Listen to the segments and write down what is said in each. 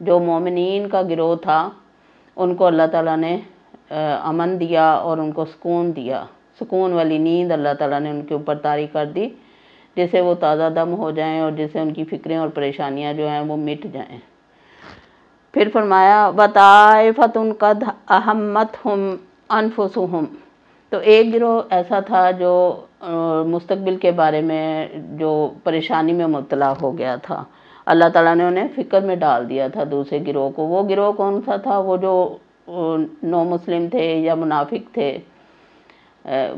جو مومنین کا گروہ تھا ان کو اللہ تعالیٰ نے امن دیا اور ان کو سکون دیا، سکون والی نیند اللہ تعالیٰ نے ان کے اوپر طاری کر دی، جس سے وہ تازہ دم ہو جائیں اور جس سے ان کی فکریں اور پریشانیاں جو ہیں وہ مٹ جائیں۔ پھر فرمایا وَطَائِفَةٌ قَدْ أَهَمَّتْهُمْ أَنفُسُهُمْ، تو ایک گروہ ایسا تھا جو مستقبل کے بارے میں جو پریشانی میں مبتلا ہو گیا تھا، اللہ تعالیٰ نے انہیں فکر میں ڈال دیا تھا دوسرے گروہ کو۔ وہ گروہ کون سا تھا؟ وہ جو نو مسلم تھے یا منافق تھے۔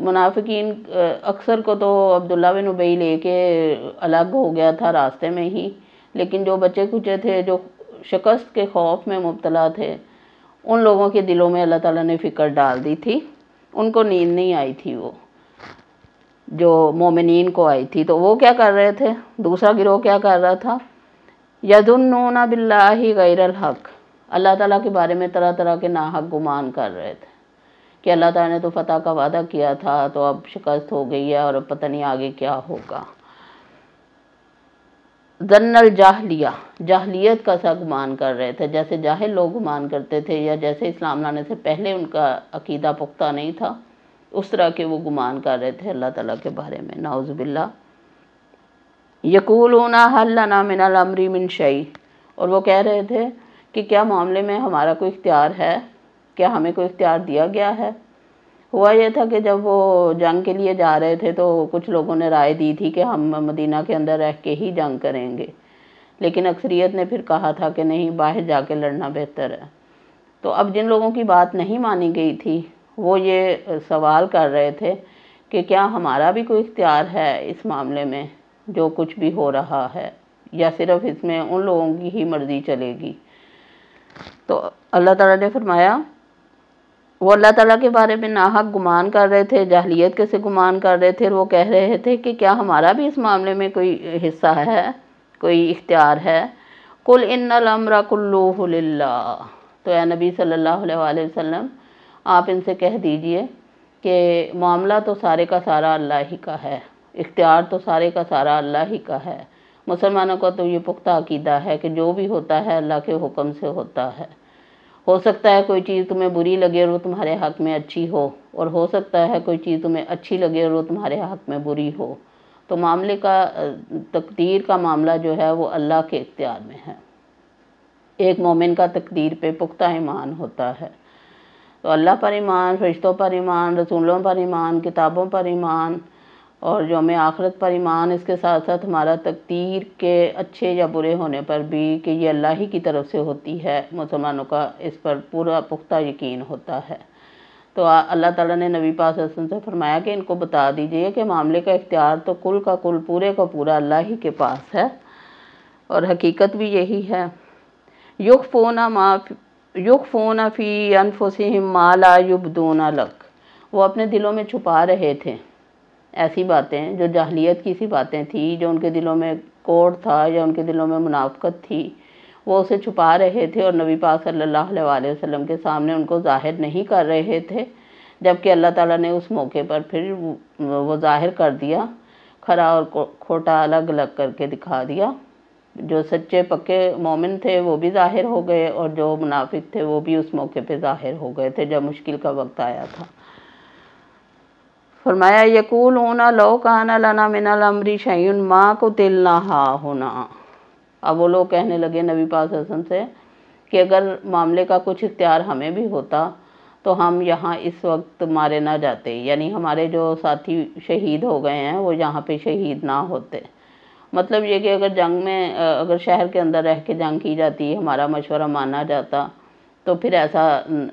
منافقین اکثر کو تو عبداللہ بن ابی لے کے الگ ہو گیا تھا راستے میں ہی، لیکن جو بچے کچے تھے، جو شکست کے خوف میں مبتلا تھے، ان لوگوں کے دلوں میں اللہ تعالیٰ نے فکر ڈال دی تھی، ان کو نیند نہیں آئی تھی، وہ جو مومنین کو آئی تھی۔ تو وہ کیا کر رہے تھے؟ دوسرا گروہ کیا کر رہا تھا؟ یظنون باللہ غیر الحق، اللہ تعالیٰ کے بارے میں طرح طرح کے ناحق گمان کر رہے تھے کہ اللہ تعالیٰ نے تو فتح کا وعدہ کیا تھا، تو اب شکست ہو گئی ہے اور اب پتہ نہیں آگے کیا ہوگا۔ ظن الجاہلیہ، جاہلیت کا سا گمان کر رہے تھے، جیسے جاہل لوگ گمان کرتے تھے، یا جیسے اسلام لانے سے پہلے ان کا عقیدہ پختہ نہیں تھا، اس طرح کے وہ گمان کر رہے تھے اللہ تعالیٰ کے بارے میں، نعوذ باللہ۔ یقولون ھل لنا من الامر من شیء، اور وہ کہہ رہے تھے کہ کیا معاملے میں ہمارا کوئی اختیار ہے، کیا ہمیں کوئی اختیار دیا گیا ہے۔ ہوا یہ تھا کہ جب وہ جنگ کے لیے جا رہے تھے تو کچھ لوگوں نے رائے دی تھی کہ ہم مدینہ کے اندر رہ کے ہی جنگ کریں گے، لیکن اکثریت نے پھر کہا تھا کہ نہیں، باہر جا کے لڑنا بہتر ہے۔ تو اب جن لوگوں کی بات نہیں مانی گئی تھی وہ یہ سوال کر رہے تھے کہ کیا ہمارا بھی کوئی اختیار ہے اس معاملے میں جو کچھ بھی ہو رہا ہے، یا صرف اس میں ان لوگوں کی ہی مرضی چلے گی۔ تو اللہ تعالیٰ نے فرمایا، وہ اللہ تعالیٰ کے بارے میں ناحق گمان کر رہے تھے، جاہلیت کے سے گمان کر رہے تھے، اور وہ کہہ رہے تھے کہ کیا ہمارا بھی اس معاملے میں کوئی حصہ ہے، کوئی اختیار ہے۔ قل ان الامر کلہ للہ، تو اے نبی صلی اللہ علیہ وآلہ وسلم آپ ان سے کہہ دیجئے کہ معاملہ تو سارے کا سارا اللہ ہی کا ہے، اختیار تو سارے کا سارا اللہ ہی کا ہے۔ مسلمانوں کا تو یہ پختہ عقیدہ ہے کہ جو بھی ہوتا ہے اللہ کے حکم سے ہوتا ہے۔ ہو سکتا ہے کوئی چیز تمہیں بری لگے اور وہ تمہارے حق میں اچھی ہو، اور ہو سکتا ہے کوئی چیز تمہیں اچھی لگے اور وہ تمہارے حق میں بری ہو۔ تو معاملے کا، تقدیر کا معاملہ جو ہے وہ اللہ کے اختیار میں ہے۔ ایک مومن کا تقدیر پہ پختہ ایمان ہوتا ہے۔ تو اللہ پر ایمان، فرشتوں پر ایمان، رسولوں پر ایمان، کتابوں پر ایمان اور یوم آخرت پر ایمان، اس کے ساتھ ساتھ ہمارا تقدیر کے اچھے یا برے ہونے پر بھی کہ یہ اللہ ہی کی طرف سے ہوتی ہے، مسلمانوں کا اس پر پورا پختہ یقین ہوتا ہے۔ تو اللہ تعالیٰ نے نبی پاک صلی اللہ علیہ وسلم سے فرمایا کہ ان کو بتا دیجئے کہ معاملے کا اختیار تو کل کا کل، پورے کا پورا اللہ ہی کے پاس ہے، اور حقیقت بھی یہی ہے۔ یخفون فی انفسہم ما لا یبدون لک، وہ اپنے دلوں میں چھپا رہے تھے ایسی باتیں جو جاہلیت کی سی باتیں تھیں، جو ان کے دلوں میں کوڑ تھا یا ان کے دلوں میں منافقت تھی، وہ اسے چھپا رہے تھے اور نبی پاک صلی اللہ علیہ وآلہ وسلم کے سامنے ان کو ظاہر نہیں کر رہے تھے، جبکہ اللہ تعالیٰ نے اس موقع پر پھر وہ ظاہر کر دیا، کھرا اور کھوٹا الگ الگ کر کے دکھا دیا۔ جو سچے پکے مومن تھے وہ بھی ظاہر ہو گئے، اور جو منافق تھے وہ بھی اس موقع پہ ظاہر ہو گئے تھے جب مشکل کا وقت آیا تھا۔ فرمایا یقولون لو کان لنا من الامر شیء ما قتلنا ہاہنا، اب وہ لوگ کہنے لگے نبی پاک صلی اللہ علیہ وسلم سے کہ اگر معاملے کا کچھ اختیار ہمیں بھی ہوتا تو ہم یہاں اس وقت مارے نہ جاتے، یعنی ہمارے جو ساتھی شہید ہو گئے ہیں وہ یہاں پہ شہید نہ ہوتے۔ مطلب یہ کہ اگر جنگ میں، اگر شہر کے اندر رہ کے جنگ کی جاتی، ہمارا مشورہ مانا جاتا، تو پھر ایسا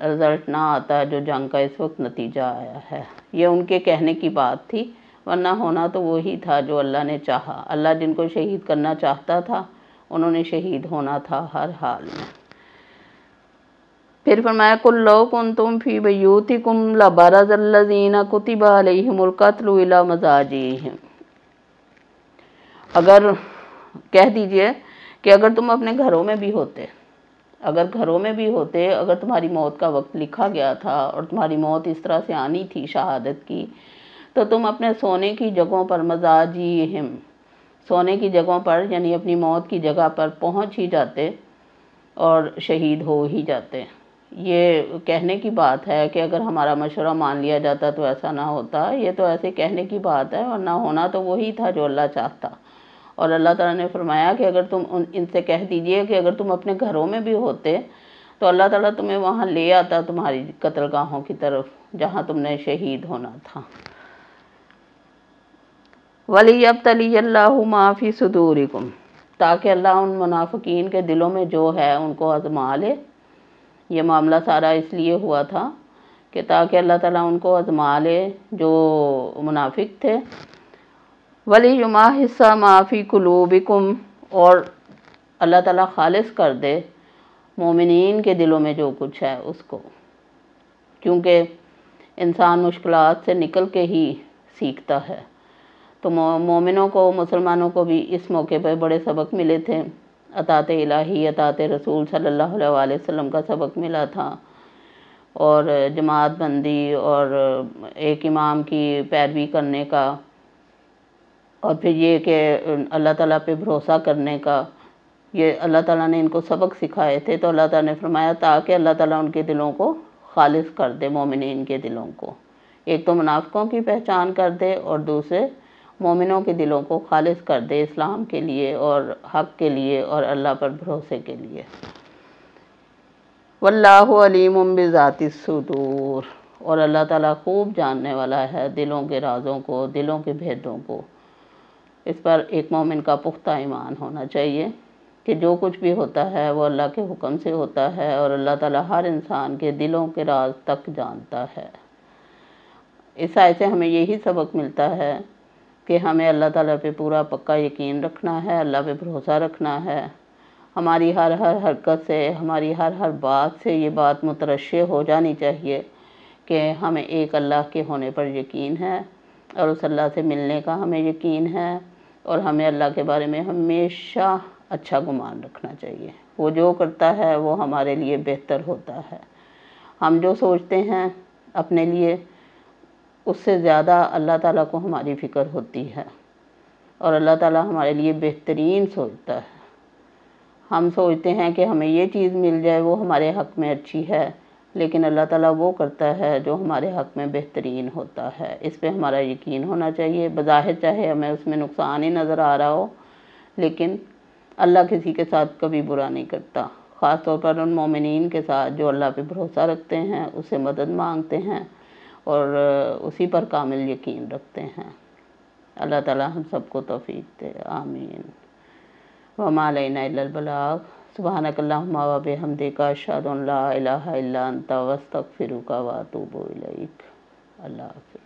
رزلٹ نہ آتا جو جنگ کا اس وقت نتیجہ آیا ہے۔ یہ ان کے کہنے کی بات تھی، ورنہ ہونا تو وہی تھا جو اللہ نے چاہا۔ اللہ جن کو شہید کرنا چاہتا تھا انہوں نے شہید ہونا تھا ہر حال میں۔ پھر فرمایا قل لو کنتم فی بیوتکم لبرز الذین کتب علیہم القتل الی مضاجعہم، اگر کہہ دیجئے کہ اگر تم اپنے گھروں میں بھی ہوتے، اگر گھروں میں بھی ہوتے، اگر تمہاری موت کا وقت لکھا گیا تھا اور تمہاری موت اس طرح سے آنی تھی شہادت کی، تو تم اپنے سونے کی جگہوں پر، مضاجعہم، سونے کی جگہوں پر یعنی اپنی موت کی جگہ پر پہنچ ہی جاتے، اور شہید ہو ہی جاتے ہیں۔ یہ کہنے کی بات ہے کہ اگر ہمارا مشورہ مان لیا جاتا تو ایسا نہ ہوتا، یہ تو ایسے کہنے کی بات ہے، اور نہ ہونا تو وہی تھا جو اللہ چاہتا۔ اور اللہ تعالیٰ نے فرمایا کہ اگر تم ان سے کہہ دیجئے کہ اگر تم اپنے گھروں میں بھی ہوتے تو اللہ تعالیٰ تمہیں وہاں لے آتا تمہاری قتل گاہوں کی طرف جہاں تم نے شہید ہونا تھا۔ وَلِيَبْتَلِيَ اللَّهُ مَا فِي صُدُورِكُمْ، تاکہ اللہ ان منافقین کے دلوں میں جو ہے ان کو آزما لے۔ یہ معاملہ سارا اس لیے ہوا تھا کہ تاکہ اللہ تعالیٰ ان کو آزما لے جو منافق تھے۔ وَلِيُمَحِّصَ مَا فِي قُلُوبِكُمْ، اور اللہ تعالیٰ خالص کر دے مومنین کے دلوں میں جو کچھ ہے اس کو، کیونکہ انسان مشکلات سے نکل کے ہی سیکھتا ہے۔ تو مومنوں کو، مسلمانوں کو بھی اس موقع پہ بڑے سبق ملے تھے، اطاعت الہی، اطاعت رسول صلی اللہ علیہ وآلہ وسلم کا سبق ملا تھا، اور جماعت بندی اور ایک امام کی پیروی کرنے کا، اور پھر یہ کہ اللہ تعالیٰ پہ بھروسہ کرنے کا، یہ اللہ تعالیٰ نے ان کو سبق سکھائے تھے۔ تو اللہ تعالیٰ نے فرمایا تاکہ اللہ تعالیٰ ان کے دلوں کو خالص کر دے، مومنین کے دلوں کو، ایک تو منافقوں کی پہچان کر دے اور دوسرے مومنوں کے دلوں کو خالص کر دے اسلام کے لیے اور حق کے لیے اور اللہ پر بھروسے کے لیے۔ واللہ علیم بذات الصدور، اور اللہ تعالیٰ خوب جاننے والا ہے دلوں کے رازوں کو، دلوں کے بھیدوں کو۔ اس پر ایک مومن کا پختہ ایمان ہونا چاہیے کہ جو کچھ بھی ہوتا ہے وہ اللہ کے حکم سے ہوتا ہے، اور اللہ تعالیٰ ہر انسان کے دلوں کے راز تک جانتا ہے۔ اس آیت سے ہمیں یہی سبق ملتا ہے کہ ہمیں اللہ تعالیٰ پہ پورا پکا یقین رکھنا ہے، اللہ پہ بھروسہ رکھنا ہے۔ ہماری ہر حرکت سے، ہماری ہر بات سے یہ بات مترشح ہو جانی چاہیے کہ ہمیں ایک اللہ کے ہونے پر یقین ہے، اور اس اللہ سے ملنے کا ہمیں یقین ہے، اور ہمیں اللہ کے بارے میں ہمیشہ اچھا گمان رکھنا چاہیے۔ وہ جو کرتا ہے وہ ہمارے لیے بہتر ہوتا ہے۔ ہم جو سوچتے ہیں اپنے لیے، اس سے زیادہ اللہ تعالیٰ کو ہماری فکر ہوتی ہے، اور اللہ تعالیٰ ہمارے لیے بہترین سوچتا ہے۔ ہم سوچتے ہیں کہ ہمیں یہ چیز مل جائے وہ ہمارے حق میں اچھی ہے، لیکن اللہ تعالیٰ وہ کرتا ہے جو ہمارے حق میں بہترین ہوتا ہے۔ اس پہ ہمارا یقین ہونا چاہیے۔ بظاہر چاہے ہمیں اس میں نقصان ہی نظر آ رہا ہو، لیکن اللہ کسی کے ساتھ کبھی برا نہیں کرتا، خاص طور پر ان مومنین کے ساتھ جو اللہ پہ بھروسہ رکھتے ہیں، اس سے مدد مانگتے ہیں اور اسی پر کامل یقین رکھتے ہیں۔ اللہ تعالیٰ ہم سب کو توفیق دے، آمین۔ وما علینا الا البلاغ، سبحانک اللہم و بحمدک، اشہد ان لا الہ الا انت، واستغفرک واتوب الیک۔ اللہ حافظ۔